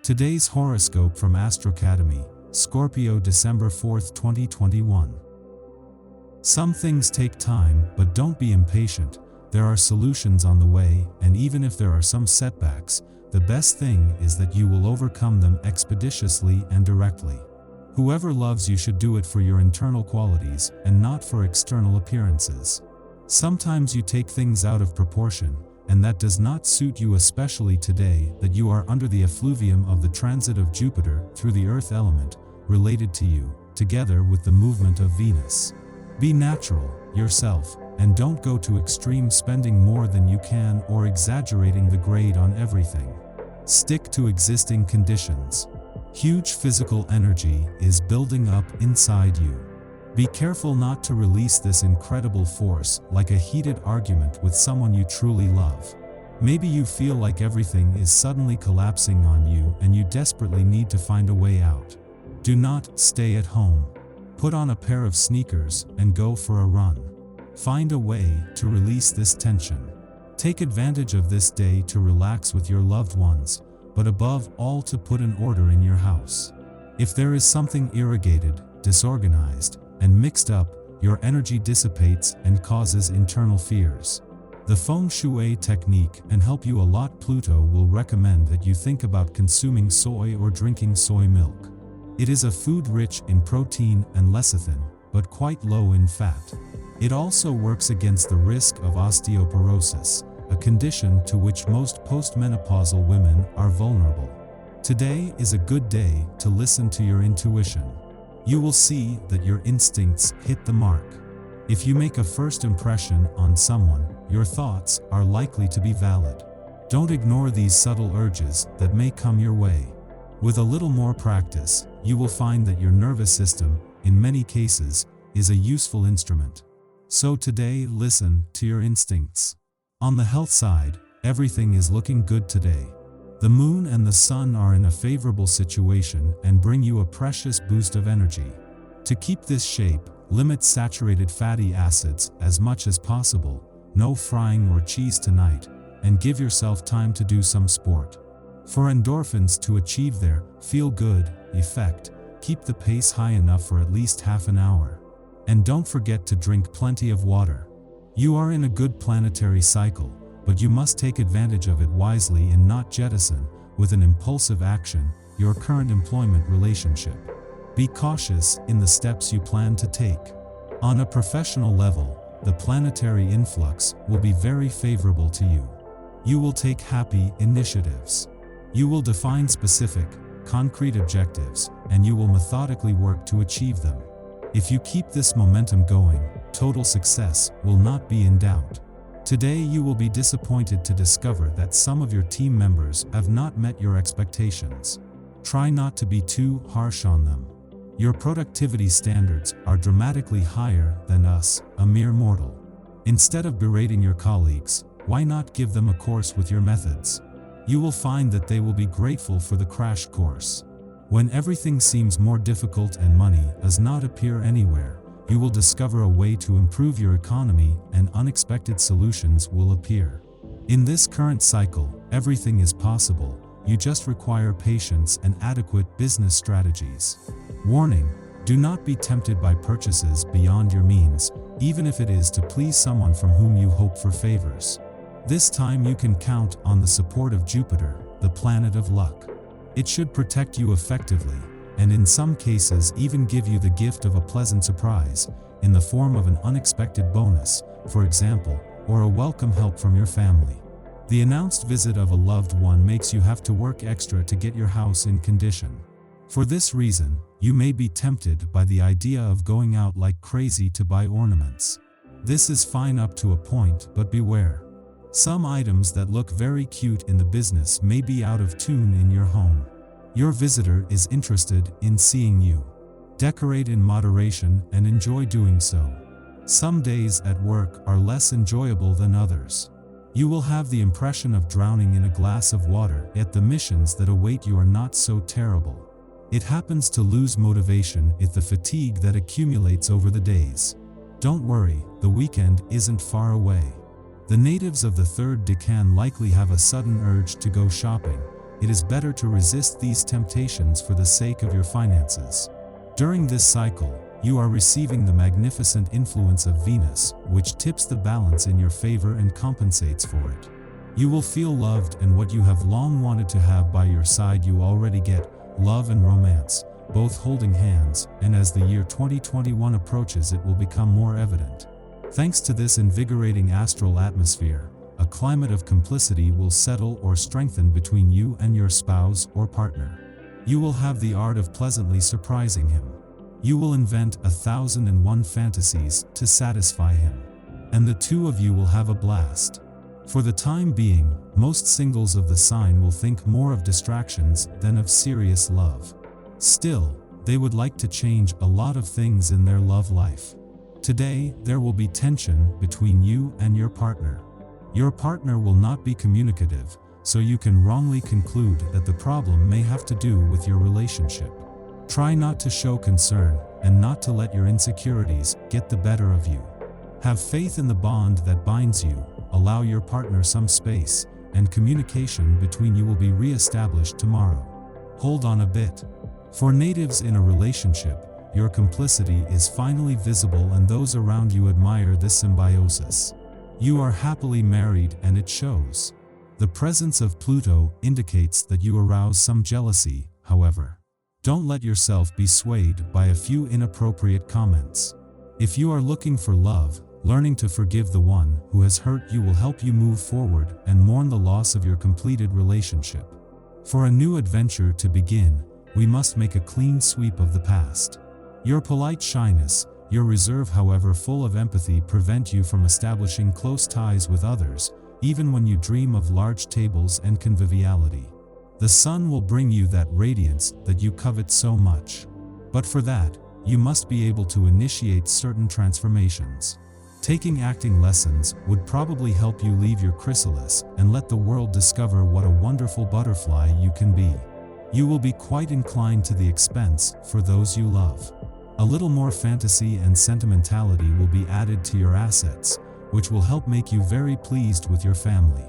Today's horoscope from Astrocademy, Scorpio December 4th, 2021. Some things take time, but don't be impatient. There are solutions on the way, and even if there are some setbacks, the best thing is that you will overcome them expeditiously and directly. Whoever loves you should do it for your internal qualities and not for external appearances. Sometimes you take things out of proportion, and that does not suit you, especially today that you are under the effluvium of the transit of Jupiter through the earth element related to you, together with the movement of Venus. Be natural, yourself, and don't go to extreme spending more than you can or exaggerating the grade on everything. Stick to existing conditions. Huge physical energy is building up inside you. Be careful not to release this incredible force like a heated argument with someone you truly love. Maybe you feel like everything is suddenly collapsing on you and you desperately need to find a way out. Do not stay at home. Put on a pair of sneakers and go for a run. Find a way to release this tension. Take advantage of this day to relax with your loved ones, but above all to put an order in your house. If there is something irrigated, disorganized, and mixed up, your energy dissipates and causes internal fears. The feng shui technique can help you a lot. Pluto will recommend that you think about consuming soy or drinking soy milk. It is a food rich in protein and lecithin, but quite low in fat. It also works against the risk of osteoporosis, a condition to which most postmenopausal women are vulnerable. Today is a good day to listen to your intuition. You will see that your instincts hit the mark. If you make a first impression on someone, your thoughts are likely to be valid. Don't ignore these subtle urges that may come your way. With a little more practice, you will find that your nervous system, in many cases, is a useful instrument. So today, listen to your instincts. On the health side, everything is looking good today. The moon and the sun are in a favorable situation and bring you a precious boost of energy. To keep this shape, limit saturated fatty acids as much as possible, no frying or cheese tonight, and give yourself time to do some sport. For endorphins to achieve their feel-good effect, keep the pace high enough for at least half an hour. And don't forget to drink plenty of water. You are in a good planetary cycle, but you must take advantage of it wisely and not jettison, with an impulsive action, your current employment relationship. Be cautious in the steps you plan to take. On a professional level, the planetary influx will be very favorable to you. You will take happy initiatives. You will define specific, concrete objectives, and you will methodically work to achieve them. If you keep this momentum going, total success will not be in doubt. Today you will be disappointed to discover that some of your team members have not met your expectations. Try not to be too harsh on them. Your productivity standards are dramatically higher than us, a mere mortal. Instead of berating your colleagues, why not give them a course with your methods? You will find that they will be grateful for the crash course. When everything seems more difficult and money does not appear anywhere, you will discover a way to improve your economy and unexpected solutions will appear. In this current cycle, everything is possible. You just require patience and adequate business strategies. Warning: do not be tempted by purchases beyond your means, even if it is to please someone from whom you hope for favors. This time you can count on the support of Jupiter, the planet of luck. It should protect you effectively, and in some cases even give you the gift of a pleasant surprise, in the form of an unexpected bonus, for example, or a welcome help from your family. The announced visit of a loved one makes you have to work extra to get your house in condition. For this reason, you may be tempted by the idea of going out like crazy to buy ornaments. This is fine up to a point, but beware. Some items that look very cute in the business may be out of tune in your home. Your visitor is interested in seeing you. Decorate in moderation and enjoy doing so. Some days at work are less enjoyable than others. You will have the impression of drowning in a glass of water, yet the missions that await you are not so terrible. It happens to lose motivation if the fatigue that accumulates over the days. Don't worry, the weekend isn't far away. The natives of the third decan likely have a sudden urge to go shopping. it is better to resist these temptations for the sake of your finances. During this cycle, you are receiving the magnificent influence of Venus, which tips the balance in your favor and compensates for it. You will feel loved, and what you have long wanted to have by your side you already get: love and romance, both holding hands, and as the year 2021 approaches it will become more evident. Thanks to this invigorating astral atmosphere, a climate of complicity will settle or strengthen between you and your spouse or partner. You will have the art of pleasantly surprising him. You will invent 1,001 fantasies to satisfy him, and the two of you will have a blast. For the time being, most singles of the sign will think more of distractions than of serious love. Still, they would like to change a lot of things in their love life. Today, there will be tension between you and your partner. Your partner will not be communicative, so you can wrongly conclude that the problem may have to do with your relationship. Try not to show concern, and not to let your insecurities get the better of you. Have faith in the bond that binds you, allow your partner some space, and communication between you will be re-established tomorrow. Hold on a bit. For natives in a relationship, your complicity is finally visible and those around you admire this symbiosis. You are happily married and it shows. The presence of Pluto indicates that you arouse some jealousy, however. Don't let yourself be swayed by a few inappropriate comments. If you are looking for love, learning to forgive the one who has hurt you will help you move forward and mourn the loss of your completed relationship. For a new adventure to begin, we must make a clean sweep of the past. Your polite shyness, your reserve however full of empathy prevent you from establishing close ties with others, even when you dream of large tables and conviviality. The sun will bring you that radiance that you covet so much. But for that, you must be able to initiate certain transformations. Taking acting lessons would probably help you leave your chrysalis and let the world discover what a wonderful butterfly you can be. You will be quite inclined to the expense for those you love. A little more fantasy and sentimentality will be added to your assets, which will help make you very pleased with your family.